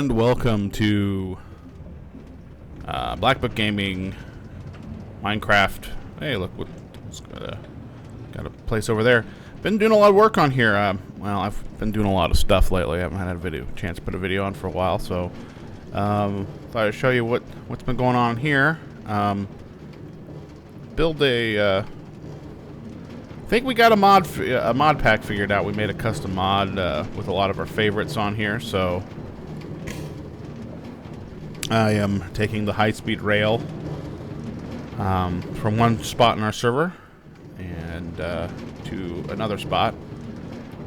and welcome to Black Book Gaming Minecraft. Hey, look, what's got a place over there. Been doing a lot of work on here. Well, I've been doing a lot of stuff lately. I haven't had a chance to put a video on for a while, so thought I'd show you what's been going on here. Build a. I think we got a mod pack figured out. We made a custom mod with a lot of our favorites on here. So I am taking the high-speed rail from one spot in our server and to another spot.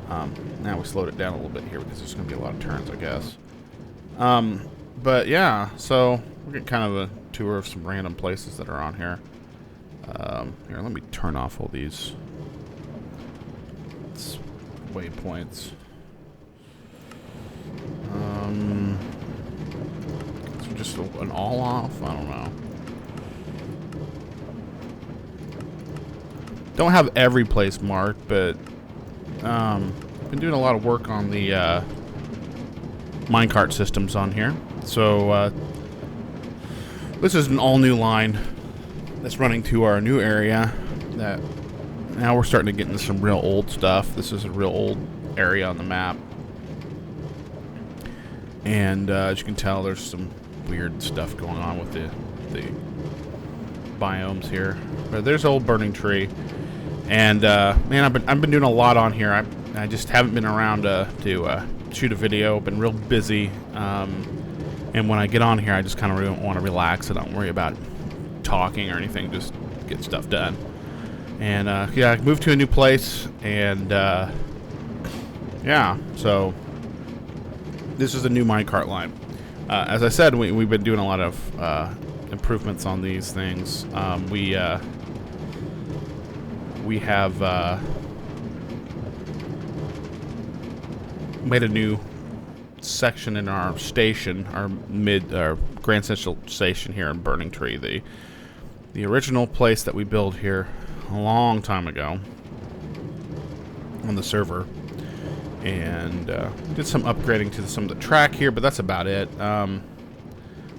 Now we slowed it down a little bit here because there's going to be a lot of turns, I guess. But yeah, so we're getting kind of a tour of some random places that are on here. Here, let me turn off all these waypoints. Is it just an all off? I don't know. Don't have every place marked, but been doing a lot of work on the minecart systems on here. So this is an all new line that's running to our new area. That now we're starting to get into some real old stuff. This is a real old area on the map, and as you can tell, there's some weird stuff going on with the biomes here. But there's an old burning tree, and man, I've been doing a lot on here. I just haven't been around to shoot a video. Been real busy, and when I get on here, I just kind of really want to relax. I don't worry about talking or anything. Just get stuff done. And yeah, I moved to a new place, and yeah, so this is a new minecart line. As I said, we've been doing a lot of improvements on these things. We have made a new section in our station, our Grand Central Station here in Burning Tree. The original place that we built here a long time ago on the server, and did some upgrading to some of the track here, but that's about it.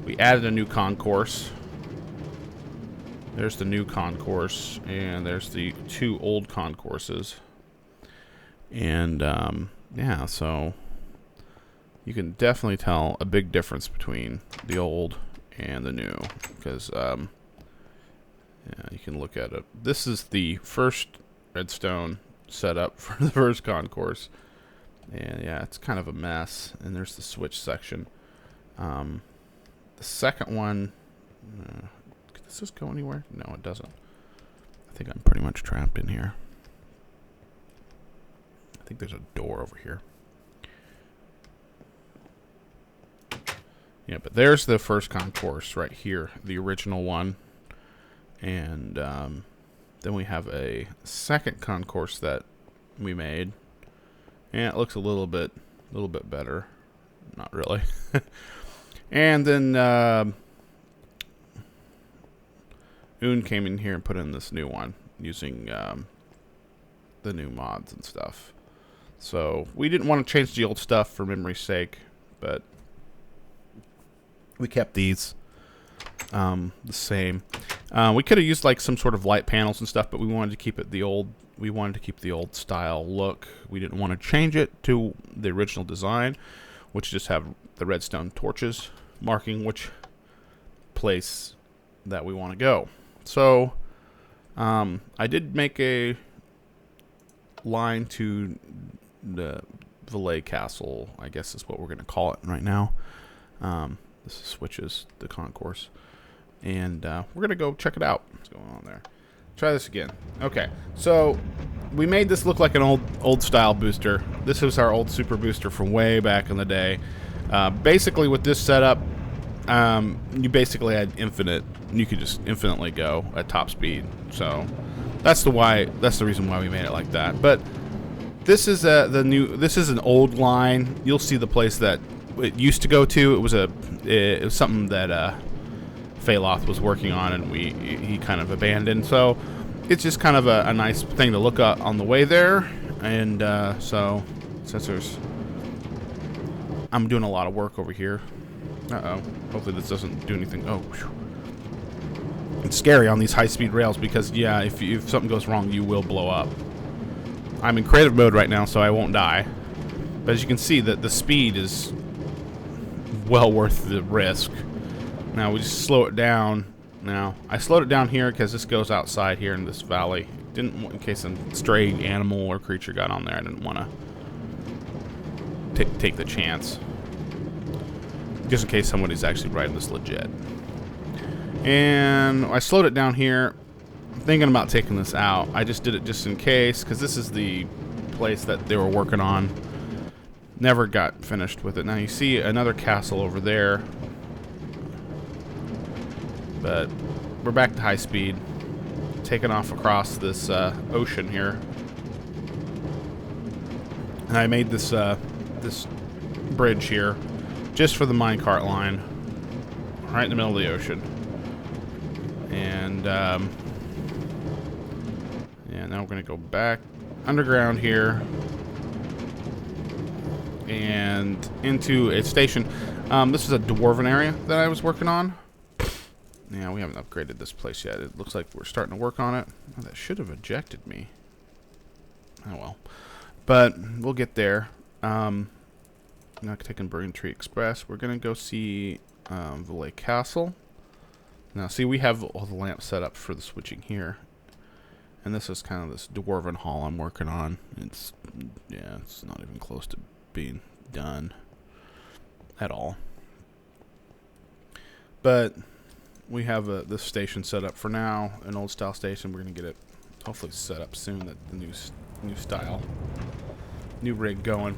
We added a new concourse. There's the new concourse, and there's the two old concourses, and yeah, so you can definitely tell a big difference between the old and the new, because yeah, you can look at it. This is the first redstone setup for the first concourse. And yeah, it's kind of a mess. And there's the switch section. The second one, does this go anywhere? No, it doesn't. I think I'm pretty much trapped in here. I think there's a door over here. Yeah, but there's the first concourse right here, the original one. And then we have a second concourse that we made, and it looks a little bit better. Not really. And then Oon came in here and put in this new one using the new mods and stuff. So we didn't want to change the old stuff for memory's sake, but we kept these the same. We could have used like some sort of light panels and stuff, but we wanted to keep it the old. We wanted to keep the old style look. We didn't want to change it to the original design, which just have the redstone torches marking which place that we want to go. So I did make a line to the Valet Castle, I guess is what we're going to call it right now. This switches the concourse. And we're going to go check it out. What's going on there? Try this again. Okay, so we made this look like an old style booster. This is our old super booster from way back in the day. Basically, with this setup, you basically had infinite. You could just infinitely go at top speed. So that's the reason why we made it like that. But this is This is an old line. You'll see the place that it used to go to. It was something that Pheloth was working on, and he kind of abandoned. So it's just kind of a nice thing to look at on the way there. And so since there's I'm doing a lot of work over here. Uh-oh. Hopefully this doesn't do anything. Oh, whew. It's scary on these high-speed rails because, yeah, if something goes wrong, you will blow up. I'm in creative mode right now, so I won't die. But as you can see, the speed is well worth the risk. Now, we just slow it down. Now, I slowed it down here because this goes outside here in this valley. In case a stray animal or creature got on there, I didn't want to take the chance. Just in case somebody's actually riding this legit. And I slowed it down here. I'm thinking about taking this out. I just did it just in case, because this is the place that they were working on. Never got finished with it. Now you see another castle over there. But we're back to high speed. Taking off across this ocean here. And I made this this bridge here just for the minecart line. Right in the middle of the ocean. And yeah, now we're going to go back underground here. And into a station. This is a dwarven area that I was working on. Yeah, we haven't upgraded this place yet. It looks like we're starting to work on it. Oh, that should have ejected me. Oh well. But we'll get there. Not taking Burning Tree Express. We're going to go see Valais Castle. Now, see, we have all the lamps set up for the switching here. And this is kind of this dwarven hall I'm working on. It's, yeah, it's not even close to being done at all. But we have this station set up for now, an old style station. We're going to get it hopefully set up soon, that the new style, new rig going.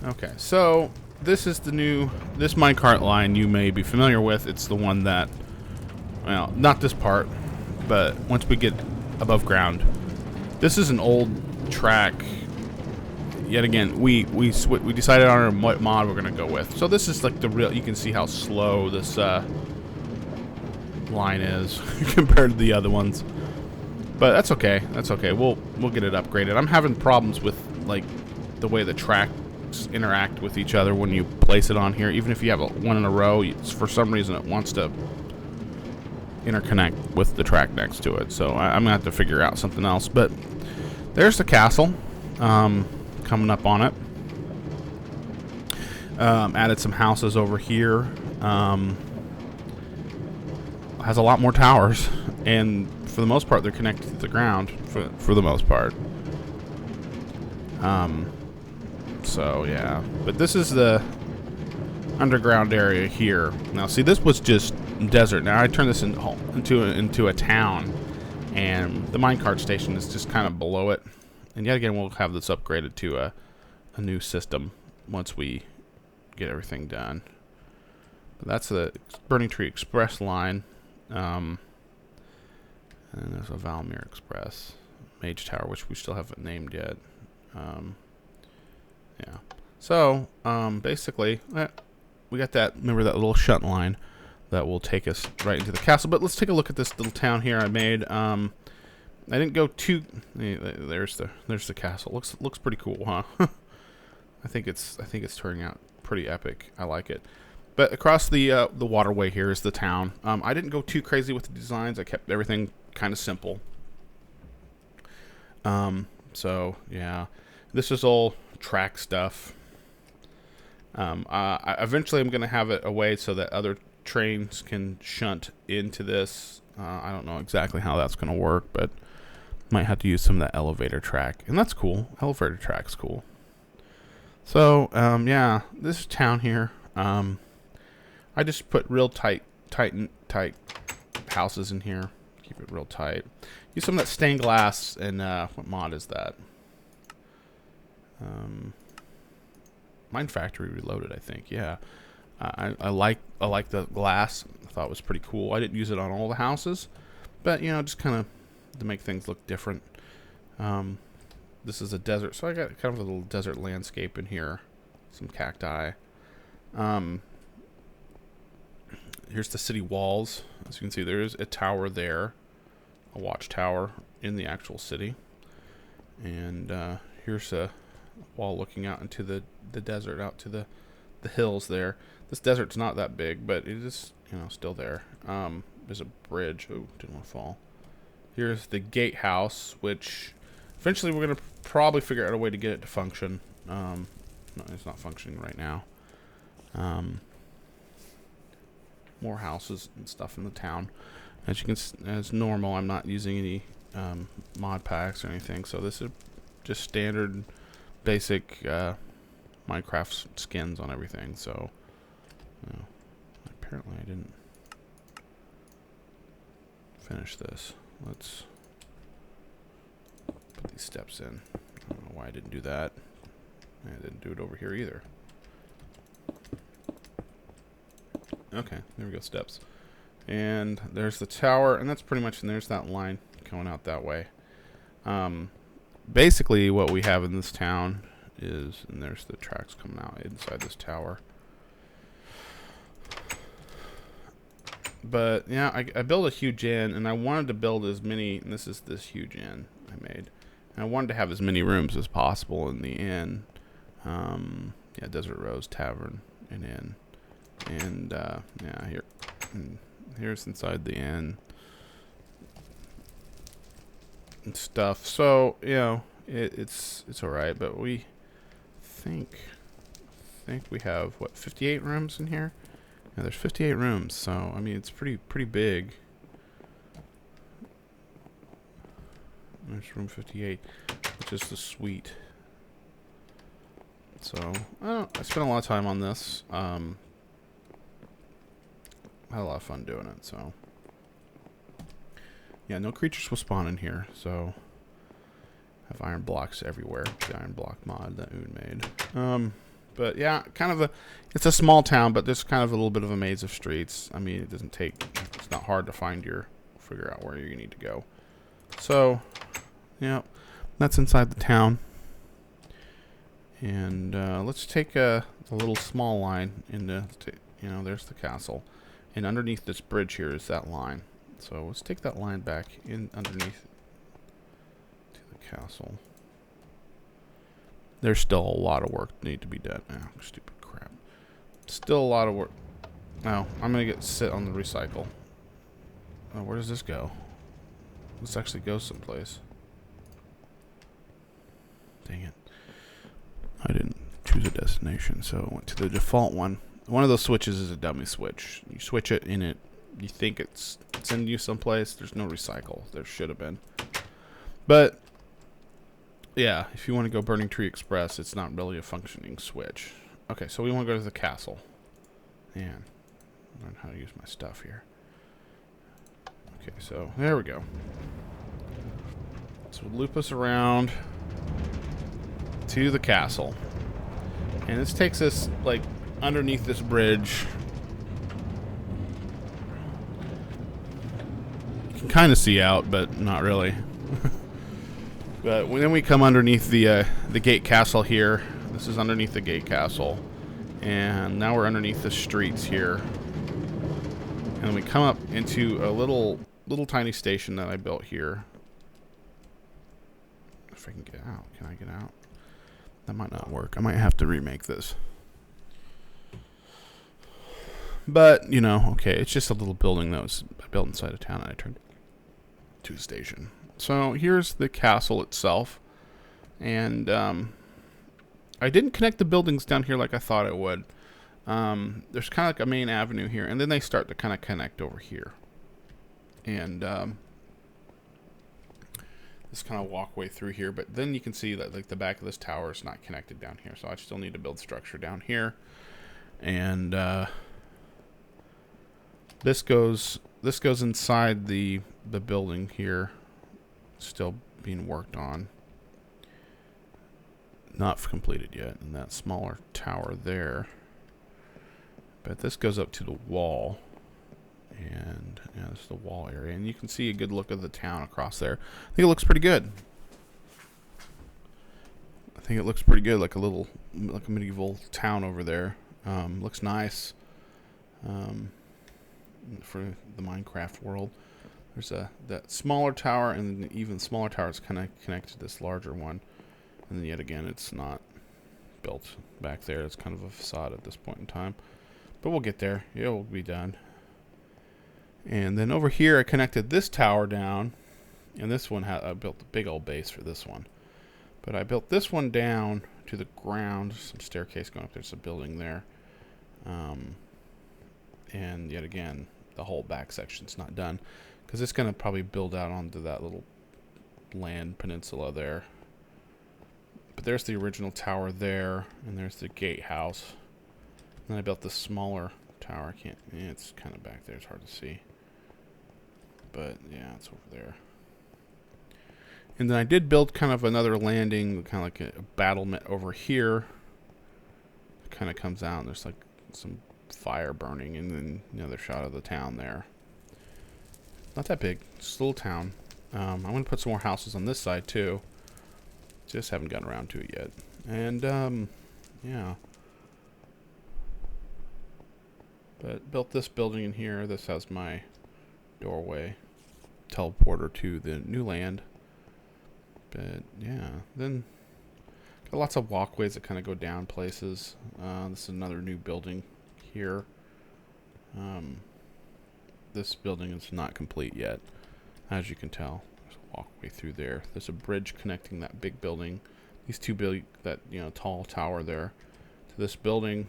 Okay, so this is this minecart line you may be familiar with. It's the one that, well, not this part, but once we get above ground. This is an old track. Yet again, we decided on what mod we're gonna go with. So this is like the real. You can see how slow this line is compared to the other ones. But that's okay. That's okay. We'll get it upgraded. I'm having problems with like the way the tracks interact with each other when you place it on here. Even if you have one in a row, for some reason it wants to interconnect with the track next to it. So I'm gonna have to figure out something else. But there's the castle. Coming up on it. Added some houses over here. Has a lot more towers, and for the most part they're connected to the ground for the most part. So yeah, but this is the underground area here. Now see, this was just desert. Now I turned this into a town, and the minecart station is just kind of below it. And yet again, we'll have this upgraded to a new system once we get everything done. But that's the Burning Tree Express line. And there's a Valmir Express. Mage Tower, which we still haven't named yet. Yeah. So, basically, we got that, remember that little shunt line that will take us right into the castle. But let's take a look at this little town here I made. I didn't go too. There's the castle. Looks pretty cool, huh? I think it's turning out pretty epic. I like it. But across the waterway here is the town. I didn't go too crazy with the designs. I kept everything kind of simple. So yeah, this is all track stuff. Eventually I'm gonna have it a way so that other trains can shunt into this. I don't know exactly how that's gonna work, but might have to use some of that elevator track, and that's cool. Elevator track's cool. So yeah, this town here, I just put real tight houses in here. Keep it real tight. Use some of that stained glass, and what mod is that? Mine Factory Reloaded, I think. Yeah, I like the glass. I thought it was pretty cool. I didn't use it on all the houses, but you know, just kind of to make things look different. This is a desert, so I got kind of a little desert landscape in here. Some cacti. Here's the city walls. As you can see, there is a tower there, a watchtower in the actual city. And here's wall looking out into the desert, out to the hills there. This desert's not that big, but it is, still there. There's a bridge. Oh, didn't want to fall. Here's the gatehouse, which eventually we're going to probably figure out a way to get it to function. No, it's not functioning right now. More houses and stuff in the town. As you can, as normal, I'm not using any mod packs or anything, so this is just standard, basic Minecraft skins on everything. So, apparently, I didn't finish this. Let's put these steps in. I don't know why I didn't do that. I didn't do it over here either. Okay, there we go, steps. And there's the tower, and that's pretty much, and there's that line going out that way. Basically, what we have in this town is, and there's the tracks coming out inside this tower. But, yeah, I built a huge inn, and I wanted to build as many, and this is this huge inn I made. And I wanted to have as many rooms as possible in the inn. Yeah, Desert Rose Tavern and Inn. And, yeah, here. Here's inside the inn and stuff. So, it's alright, but we think we have, what, 58 rooms in here? Yeah, there's 58 rooms, so, I mean, it's pretty big. There's room 58, which is the suite. So, I spent a lot of time on this. Had a lot of fun doing it, so. Yeah, no creatures will spawn in here, so. Have iron blocks everywhere. The iron block mod that Oon made. But yeah, it's a small town, but there's kind of a little bit of a maze of streets. I mean, it's not hard to figure out where you need to go. So, yeah, that's inside the town. And let's take a little small line into, there's the castle. And underneath this bridge here is that line. So let's take that line back in underneath to the castle. There's still a lot of work that need to be done. Oh, stupid crap. Still a lot of work. No, I'm going to sit on the recycle. Oh, where does this go? This actually goes someplace. Dang it. I didn't choose a destination, so I went to the default one. One of those switches is a dummy switch. You switch it in it. You think it's sending you someplace. There's no recycle. There should have been. But, yeah, if you want to go Burning Tree Express, it's not really a functioning switch. Okay, so we want to go to the castle. Man, learn how to use my stuff here. Okay, so there we go. So we'll loop us around to the castle. And this takes us, like, underneath this bridge. You can kind of see out, but not really. But then we come underneath the gate castle here. This is underneath the gate castle. And now we're underneath the streets here. And then we come up into a little tiny station that I built here. If I can get out. Can I get out? That might not work. I might have to remake this. But, okay, it's just a little building that was built inside a town and I turned to a station. So here's the castle itself. And I didn't connect the buildings down here like I thought I would. There's kind of like a main avenue here, and then they start to kind of connect over here. And this kind of walkway through here, but then you can see that like the back of this tower is not connected down here, so I still need to build structure down here. And this goes inside the building here, still being worked on, not completed yet, and that smaller tower there. But this goes up to the wall, and yeah, this is the wall area, and you can see a good look of the town across there. I think it looks pretty good. Like a medieval town over there. Looks nice. For the Minecraft world, there's that smaller tower, and an even smaller tower is kind of connected to this larger one, and And yet again, it's not built back there. It's kind of a facade at this point in time. But we'll get there. It will be done. And then over here, I connected this tower down. And this one, I built a big old base for this one. But I built this one down to the ground. Some staircase going up. There's a building there. And yet again, the whole back section's not done. Because it's going to probably build out onto that little land peninsula there. But there's the original tower there. And there's the gatehouse. And then I built this smaller tower. I can't... it's kind of back there. It's hard to see. But, yeah, it's over there. And then I did build kind of another landing, kind of like a battlement over here. It kind of comes out, and there's like some fire burning, and then another shot of the town there. Not that big, just a little town. I'm going to put some more houses on this side, too. Just haven't gotten around to it yet. And, yeah. But built this building in here. This has my doorway teleporter to the new land. But yeah, then got lots of walkways that kind of go down places. This is another new building here. This building is not complete yet, as you can tell. There's a walkway through there. There's a bridge connecting that big building, these two that tall tower there, to this building,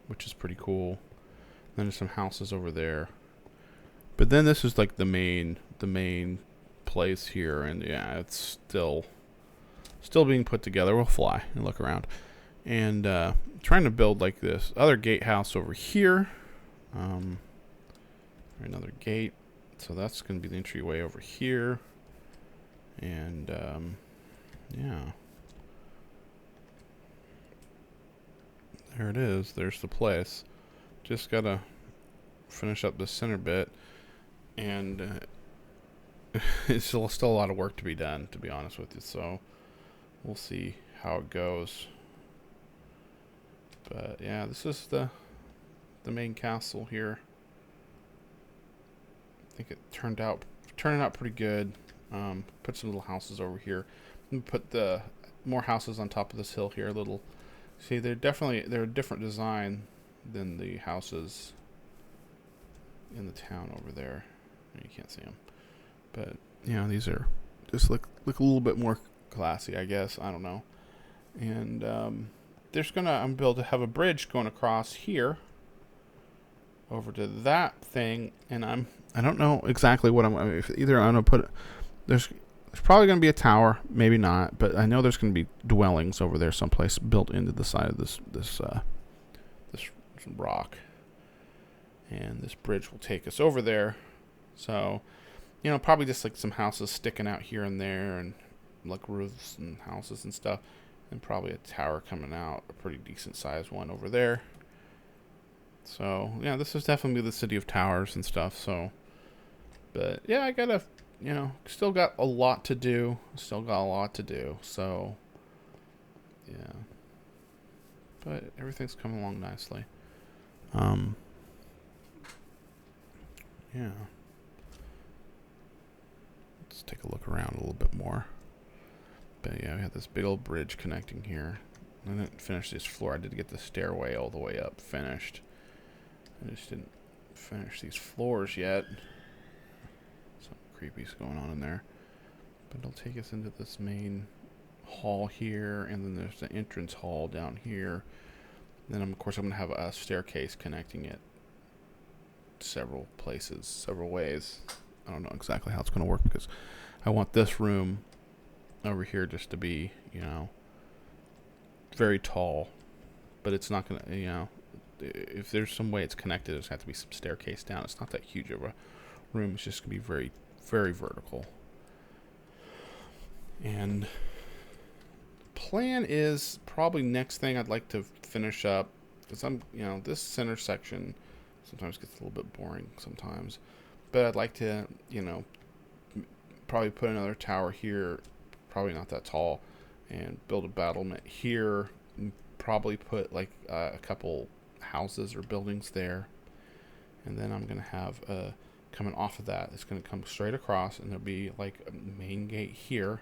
which is pretty cool. Then there's some houses over there. But then this is like the main place here, and yeah, it's still being put together. We'll fly and look around, and trying to build like this other gatehouse over here. Another gate, so that's going to be the entryway over here, and yeah, there it is. There's the place. Just gotta finish up the center bit. And it's still a lot of work to be done, to be honest with you. So we'll see how it goes. But yeah, this is the main castle here. I think it turned out pretty good. Put some little houses over here. And put the more houses on top of this hill here. See, they're a different design than the houses in the town over there. You can't see them, but these are just look a little bit more classy, I guess. I don't know. And I'm able to have a bridge going across here over to that thing, and I don't know exactly what either I'm gonna put. There's probably gonna be a tower, maybe not, but I know there's gonna be dwellings over there someplace built into the side of this rock, and this bridge will take us over there. So, probably just like some houses sticking out here and there, and like roofs and houses and stuff, and probably a tower coming out, a pretty decent sized one over there. So, yeah, this is definitely the city of towers and stuff. So, but yeah, I gotta, still got a lot to do. So, yeah, but everything's coming along nicely. Yeah. Let's take a look around a little bit more. But yeah, we have this big old bridge connecting here. I didn't finish this floor. I did get the stairway all the way up finished. I just didn't finish these floors yet. Something creepy's going on in there. But it'll take us into this main hall here, and then there's the entrance hall down here. Then, of course, I'm going to have a staircase connecting it several places, several ways. I don't know exactly how it's going to work, because I want this room over here just to be, very tall. But it's not going to, if there's some way it's connected, there's going to have to be some staircase down. It's not that huge of a room. It's just going to be very, very vertical. And plan is probably next thing I'd like to finish up, because this center section sometimes gets a little bit boring sometimes, but I'd like to, probably put another tower here, probably not that tall, and build a battlement here, and probably put like a couple houses or buildings there, and then I'm gonna have coming off of that, it's gonna come straight across, and there'll be like a main gate here,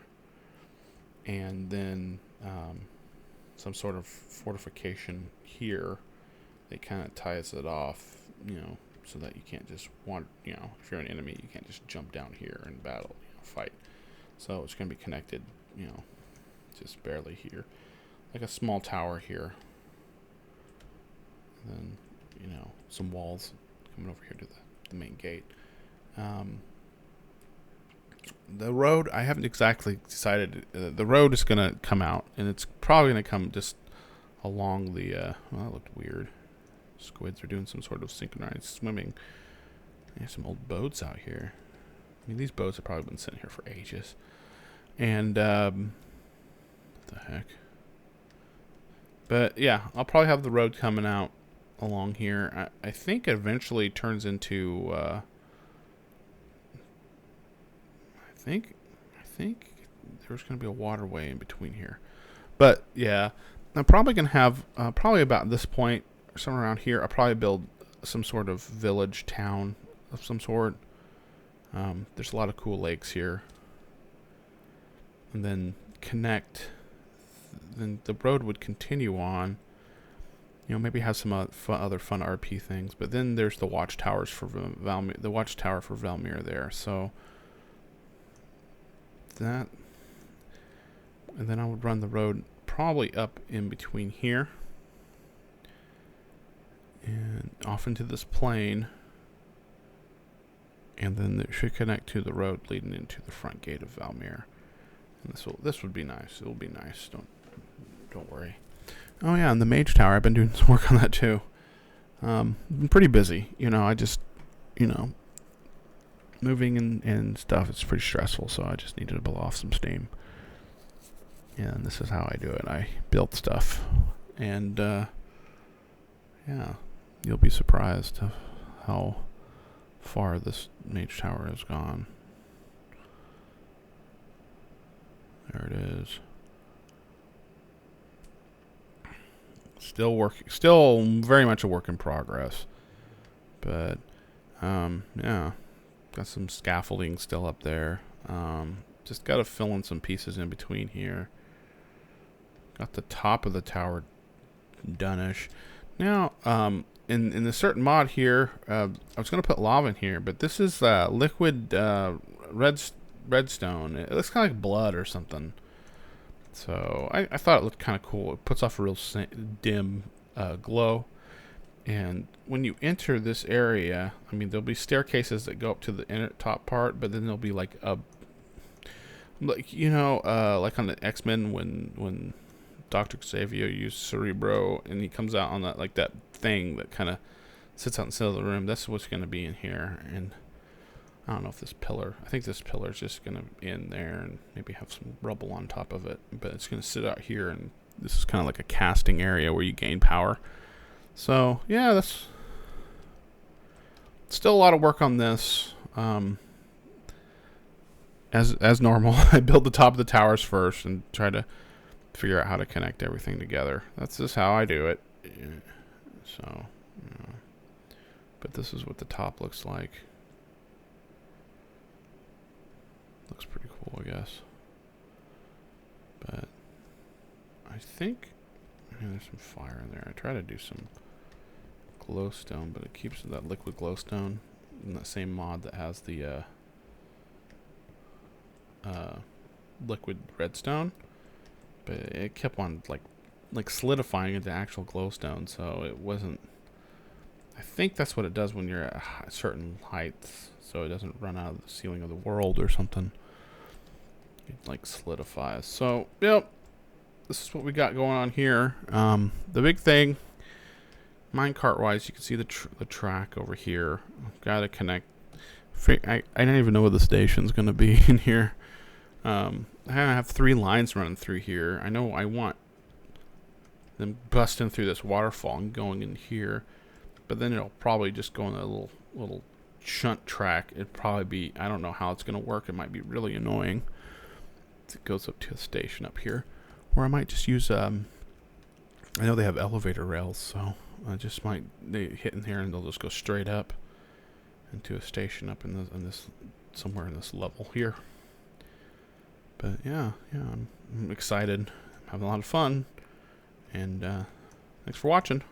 and then some sort of fortification here that kind of ties it off, so that you can't just if you're an enemy, you can't just jump down here and battle, fight. So it's going to be connected, just barely here, like a small tower here. And then, some walls coming over here to the main gate. The road, I haven't exactly decided. The road is going to come out, and it's probably going to come just along the, well, that looked weird. Squids are doing some sort of synchronized swimming. There's some old boats out here. I mean, these boats have probably been sitting here for ages. And, what the heck? But, yeah, I'll probably have the road coming out along here. I think it eventually turns into, I think there's going to be a waterway in between here. But, yeah, I'm probably going to have, probably about this point, or somewhere around here, I'll probably build some sort of village, town of some sort. There's a lot of cool lakes here. And then connect, then the road would continue on. Maybe have some other fun RP things. But then there's the watchtowers for Valmir, the watchtower for Valmir there. So that, and then I would run the road probably up in between here and off into this plain, and then it should connect to the road leading into the front gate of Valmir. And this would be nice. It will be nice. Don't worry. Oh yeah, and the mage tower, I've been doing some work on that too. Been pretty busy. I just, moving and stuff, it's pretty stressful, so I just needed to blow off some steam. And this is how I do it. I build stuff. And, yeah, you'll be surprised of how far this mage tower has gone. There it is. Still very much a work in progress. But, yeah, got some scaffolding still up there. Just got to fill in some pieces in between here. Got the top of the tower done-ish. Now, in a certain mod here, I was going to put lava in here, but this is liquid redstone. It looks kind of like blood or something. So I thought it looked kind of cool. It puts off a real dim glow. And when you enter this area, I mean, there'll be staircases that go up to the top part, but then there'll be like a, like on the X-Men when Dr. Xavier used Cerebro and he comes out on that thing that kind of sits out in the center of the room. That's what's going to be in here. And I don't know if I think this pillar is just going to end there and maybe have some rubble on top of it. But it's going to sit out here, and this is kind of like a casting area where you gain power. So, yeah, that's still a lot of work on this. As normal, I build the top of the towers first and try to figure out how to connect everything together. That's just how I do it. So, but this is what the top looks like. Looks pretty cool, I guess. But I think there's some fire in there. I try to do some glowstone, but it keeps that liquid glowstone in that same mod that has the liquid redstone. But it kept on like solidifying into actual glowstone, so it wasn't. I think that's what it does when you're at certain heights, so it doesn't run out of the ceiling of the world or something. It like solidifies. So, yep, this is what we got going on here. The big thing, minecart wise, you can see the track over here. Got to connect. I don't even know where the station's going to be in here. I have 3 lines running through here. I know I want them busting through this waterfall and going in here, but then it'll probably just go on a little shunt track. It'd probably be, I don't know how it's going to work. It might be really annoying. It goes up to a station up here, or I might just use I know they have elevator rails, so I just might hit in here and they'll just go straight up into a station up in this somewhere in this level here. But yeah, I'm excited. I'm having a lot of fun. And thanks for watching.